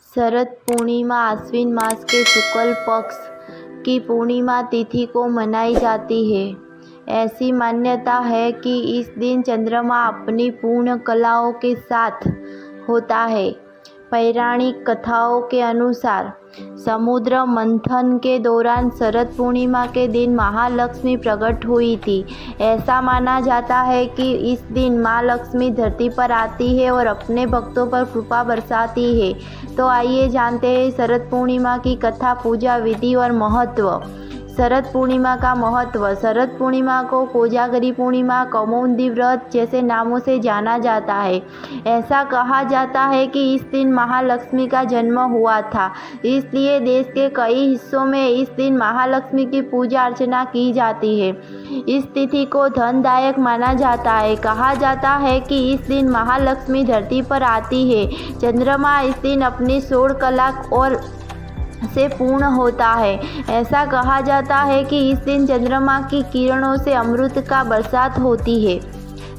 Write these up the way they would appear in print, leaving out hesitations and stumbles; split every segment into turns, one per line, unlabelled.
शरद पूर्णिमा आश्विन मास के शुक्ल पक्ष की पूर्णिमा तिथि को मनाई जाती है। ऐसी मान्यता है कि इस दिन चंद्रमा अपनी पूर्ण कलाओं के साथ होता है। पौराणिक कथाओं के अनुसार समुद्र मंथन के दौरान शरद पूर्णिमा के दिन महालक्ष्मी प्रकट हुई थी। ऐसा माना जाता है कि इस दिन माँ लक्ष्मी धरती पर आती है और अपने भक्तों पर कृपा बरसाती है। तो आइए जानते हैं शरद पूर्णिमा की कथा, पूजा विधि और महत्व। शरद पूर्णिमा का महत्व। शरद पूर्णिमा को कोजागरी पूर्णिमा, कौमुदी व्रत जैसे नामों से जाना जाता है। ऐसा कहा जाता है कि इस दिन महालक्ष्मी का जन्म हुआ था, इसलिए देश के कई हिस्सों में इस दिन महालक्ष्मी की पूजा अर्चना की जाती है। इस तिथि को धनदायक माना जाता है। कहा जाता है कि इस दिन महालक्ष्मी धरती पर आती है। चंद्रमा इस दिन अपनी सौर कला और से पूर्ण होता है। ऐसा कहा जाता है कि इस दिन चंद्रमा की किरणों से अमृत का बरसात होती है।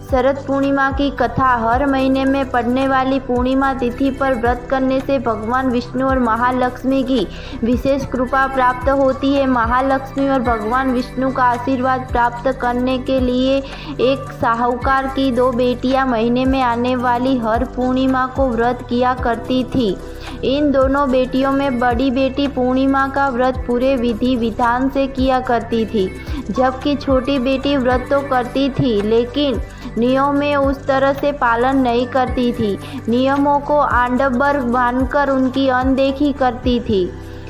शरद पूर्णिमा की कथा। हर महीने में पड़ने वाली पूर्णिमा तिथि पर व्रत करने से भगवान विष्णु और महालक्ष्मी की विशेष कृपा प्राप्त होती है। महालक्ष्मी और भगवान विष्णु का आशीर्वाद प्राप्त करने के लिए एक साहूकार की 2 बेटियां महीने में आने वाली हर पूर्णिमा को व्रत किया करती थी। इन दोनों बेटियों में बड़ी बेटी पूर्णिमा का व्रत पूरे विधि विधान से किया करती थी, जबकि छोटी बेटी व्रत तो करती थी लेकिन नियमों में उस तरह से पालन नहीं करती थी। नियमों को आडंबर मानकर उनकी अनदेखी करती थी।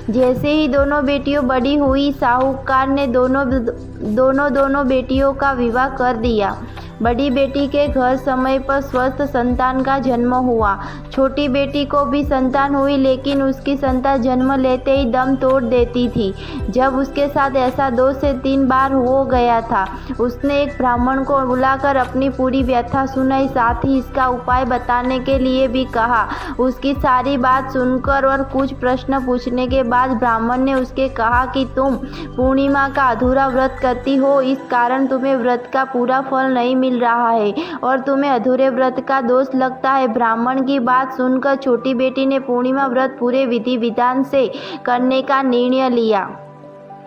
जैसे ही दोनों बेटियों बड़ी हुई, साहूकार ने दोनों बेटियों का विवाह कर दिया। बड़ी बेटी के घर समय पर स्वस्थ संतान का जन्म हुआ। छोटी बेटी को भी संतान हुई, लेकिन उसकी संतान जन्म लेते ही दम तोड़ देती थी। जब उसके साथ ऐसा 2 से 3 बार हो गया था, उसने एक ब्राह्मण को बुलाकर अपनी पूरी व्यथा सुनाई, साथ ही इसका उपाय बताने के लिए भी कहा। उसकी सारी बात सुनकर और कुछ प्रश्न पूछने के बाद ब्राह्मण ने उसके कहा कि तुम पूर्णिमा का अधूरा व्रत करती हो, इस कारण तुम्हें व्रत का पूरा फल नहीं मिल रहा है और तुम्हें अधूरे व्रत का दोष लगता है। ब्राह्मण की बात सुनकर छोटी बेटी ने पूर्णिमा व्रत पूरे विधि विधान से करने का निर्णय लिया,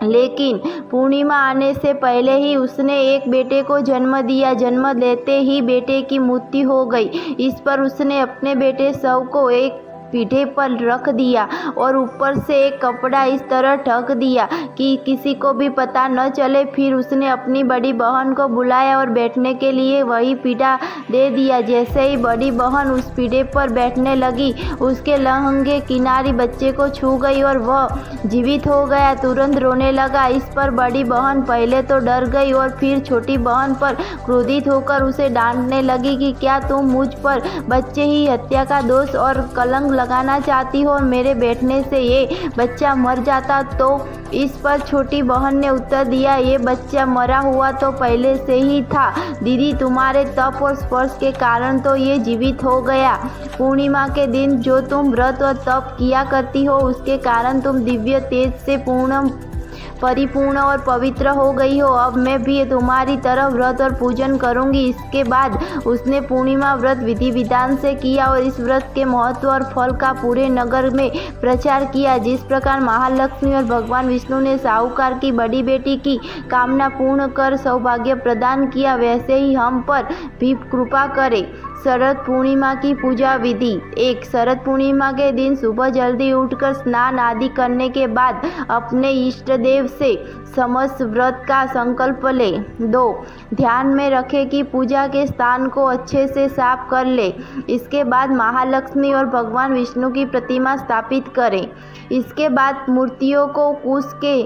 लेकिन पूर्णिमा आने से पहले ही उसने एक बेटे को जन्म दिया। जन्म लेते ही बेटे की मृत्यु हो गई। इस पर उसने अपने बेटे शव को एक पीढ़े पर रख दिया और ऊपर से एक कपड़ा इस तरह ढक दिया कि किसी को भी पता न चले। फिर उसने अपनी बड़ी बहन को बुलाया और बैठने के लिए वही पीढ़ा दे दिया। जैसे ही बड़ी बहन उस पीढ़े पर बैठने लगी, उसके लहंगे किनारी बच्चे को छू गई और वह जीवित हो गया। तुरंत रोने लगा। इस पर बड़ी बहन पहले तो डर गई और फिर छोटी बहन पर क्रोधित होकर उसे डांटने लगी कि क्या तुम मुझ पर बच्चे ही हत्या का दोष और कलंक लगाना चाहती हो और मेरे बैठने से ये बच्चा मर जाता। तो इस पर छोटी बहन ने उत्तर दिया, ये बच्चा मरा हुआ तो पहले से ही था दीदी, तुम्हारे तप और स्पर्श के कारण तो ये जीवित हो गया। पूर्णिमा के दिन जो तुम व्रत और तप किया करती हो, उसके कारण तुम दिव्य तेज से परिपूर्ण और पवित्र हो गई हो। अब मैं भी तुम्हारी तरह व्रत और पूजन करूंगी। इसके बाद उसने पूर्णिमा व्रत विधि विधान से किया और इस व्रत के महत्व और फल का पूरे नगर में प्रचार किया। जिस प्रकार महालक्ष्मी और भगवान विष्णु ने साहूकार की बड़ी बेटी की कामना पूर्ण कर सौभाग्य प्रदान किया, वैसे ही हम पर भी कृपा करे। शरद पूर्णिमा की पूजा विधि। 1. शरद पूर्णिमा के दिन सुबह जल्दी उठकर स्नान आदि करने के बाद अपने इष्ट देव से समस्त व्रत का संकल्प ले। 2. ध्यान में रखें कि पूजा के स्थान को अच्छे से साफ कर ले। इसके बाद महालक्ष्मी और भगवान विष्णु की प्रतिमा स्थापित करें। इसके बाद मूर्तियों को कुश के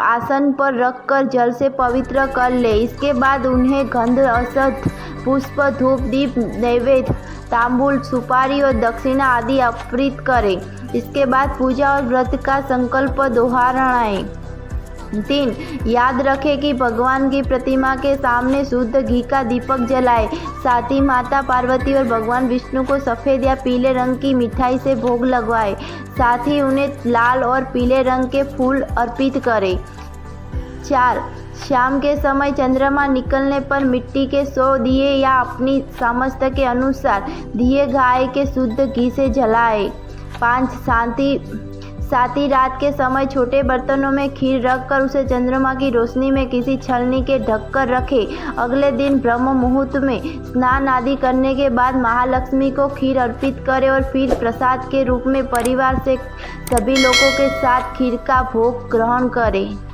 आसन पर रखकर जल से पवित्र कर ले। इसके बाद उन्हें गंध, औषध, पुष्प, धूप, दीप, नैवेद्य, तांबूल, सुपारी और दक्षिणा आदि अर्पित करें। इसके बाद पूजा और व्रत का संकल्प दोहराएं। 3. याद रखें कि भगवान की प्रतिमा के सामने शुद्ध घी का दीपक जलाएं। साथ ही माता पार्वती और भगवान विष्णु को सफ़ेद या पीले रंग की मिठाई से भोग लगवाएं। साथ ही उन्हें लाल और पीले रंग के फूल अर्पित करें। 4. शाम के समय चंद्रमा निकलने पर मिट्टी के 100 दिए या अपनी सामर्थ्य के अनुसार दिए गाय के शुद्ध घी से जलाएं। 5 साथ ही रात के समय छोटे बर्तनों में खीर रखकर उसे चंद्रमा की रोशनी में किसी छलनी के ढककर रखें। अगले दिन ब्रह्म मुहूर्त में स्नान आदि करने के बाद महालक्ष्मी को खीर अर्पित करें और फिर प्रसाद के रूप में परिवार से सभी लोगों के साथ खीर का भोग ग्रहण करें।